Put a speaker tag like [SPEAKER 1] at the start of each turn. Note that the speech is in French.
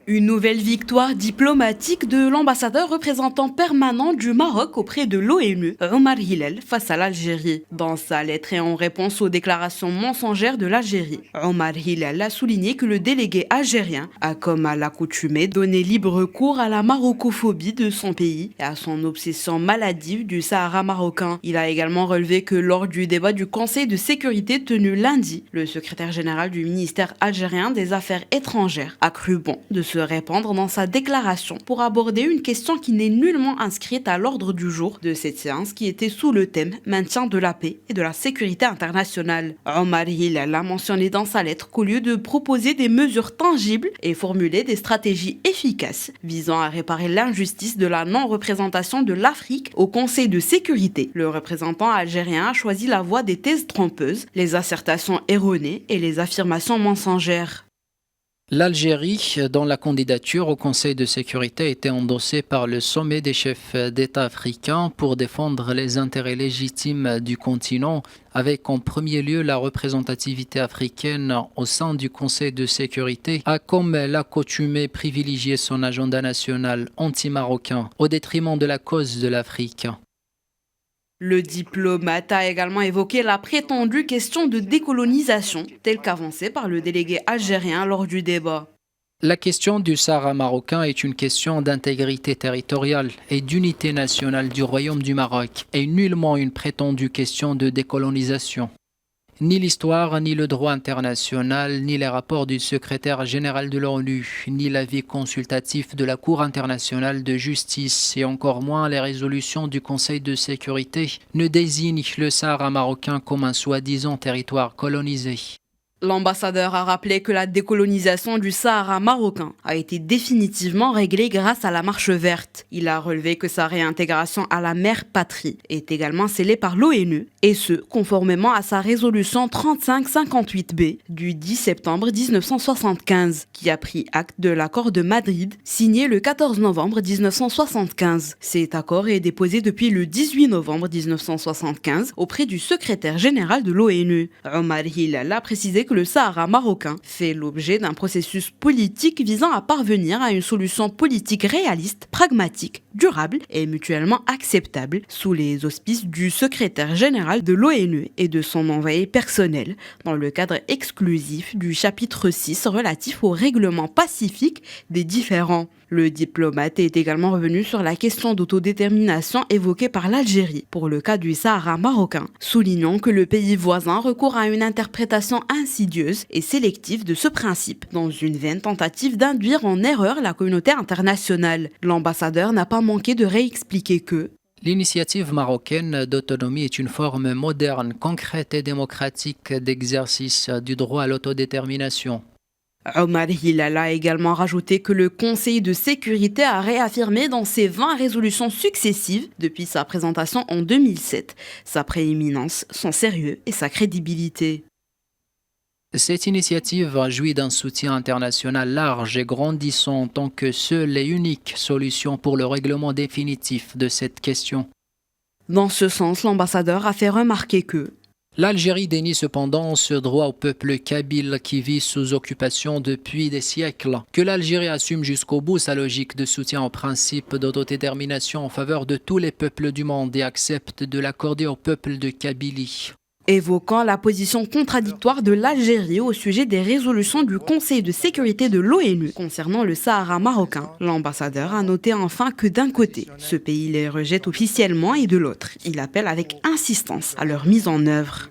[SPEAKER 1] Une nouvelle victoire diplomatique de l'ambassadeur représentant permanent du Maroc auprès de l'ONU, Omar Hillel, face à l'Algérie. Dans sa lettre et en réponse aux déclarations mensongères de l'Algérie, Omar Hillel a souligné que le délégué algérien a, comme à l'accoutumée, donné libre cours à la marocophobie de son pays et à son obsession maladive du Sahara marocain. Il a également relevé que lors du débat du Conseil de sécurité tenu lundi, le secrétaire général du ministère algérien des Affaires étrangères a cru bon de se répandre dans sa déclaration pour aborder une question qui n'est nullement inscrite à l'ordre du jour de cette séance qui était sous le thème maintien de la paix et de la sécurité internationale. Omar Hillel a mentionné dans sa lettre qu'au lieu de proposer des mesures tangibles et formuler des stratégies efficaces visant à réparer l'injustice de la non-représentation de l'Afrique au Conseil de sécurité, le représentant algérien a choisi la voie des thèses trompeuses, les assertions erronées et les affirmations mensongères.
[SPEAKER 2] L'Algérie, dont la candidature au Conseil de sécurité a été endossée par le sommet des chefs d'État africains pour défendre les intérêts légitimes du continent, avec en premier lieu la représentativité africaine au sein du Conseil de sécurité, a comme l'accoutumée privilégié son agenda national anti-marocain au détriment de la cause de l'Afrique.
[SPEAKER 1] Le diplomate a également évoqué la prétendue question de décolonisation, telle qu'avancée par le délégué algérien lors du débat.
[SPEAKER 2] La question du Sahara marocain est une question d'intégrité territoriale et d'unité nationale du Royaume du Maroc et nullement une prétendue question de décolonisation. Ni l'histoire, ni le droit international, ni les rapports du secrétaire général de l'ONU, ni l'avis consultatif de la Cour internationale de justice et encore moins les résolutions du Conseil de sécurité ne désignent le Sahara marocain comme un soi-disant territoire colonisé.
[SPEAKER 1] L'ambassadeur a rappelé que la décolonisation du Sahara marocain a été définitivement réglée grâce à la marche verte. Il a relevé que sa réintégration à la mère patrie est également scellée par l'ONU, et ce, conformément à sa résolution 3558B du 10 septembre 1975, qui a pris acte de l'accord de Madrid, signé le 14 novembre 1975. Cet accord est déposé depuis le 18 novembre 1975 auprès du secrétaire général de l'ONU. Omar Hillel a précisé que le Sahara marocain fait l'objet d'un processus politique visant à parvenir à une solution politique réaliste, pragmatique, durable et mutuellement acceptable sous les auspices du secrétaire général de l'ONU et de son envoyé personnel dans le cadre exclusif du chapitre 6 relatif au règlement pacifique des différends. Le diplomate est également revenu sur la question d'autodétermination évoquée par l'Algérie pour le cas du Sahara marocain, soulignant que le pays voisin recourt à une interprétation insidieuse et sélective de ce principe, dans une vaine tentative d'induire en erreur la communauté internationale. L'ambassadeur n'a pas manqué de réexpliquer que
[SPEAKER 2] l'initiative marocaine d'autonomie est une forme moderne, concrète et démocratique d'exercice du droit à l'autodétermination.
[SPEAKER 1] Omar Hillel a également rajouté que le Conseil de sécurité a réaffirmé dans ses 20 résolutions successives depuis sa présentation en 2007 sa prééminence, son sérieux et sa crédibilité.
[SPEAKER 2] Cette initiative jouit d'un soutien international large et grandissant en tant que seule et unique solution pour le règlement définitif de cette question.
[SPEAKER 1] Dans ce sens, l'ambassadeur a fait remarquer que
[SPEAKER 2] l'Algérie dénie cependant ce droit au peuple kabyle qui vit sous occupation depuis des siècles, que l'Algérie assume jusqu'au bout sa logique de soutien au principe d'autodétermination en faveur de tous les peuples du monde et accepte de l'accorder au peuple de Kabylie.
[SPEAKER 1] Évoquant la position contradictoire de l'Algérie au sujet des résolutions du Conseil de sécurité de l'ONU concernant le Sahara marocain, l'ambassadeur a noté enfin que d'un côté, ce pays les rejette officiellement et de l'autre, il appelle avec insistance à leur mise en œuvre.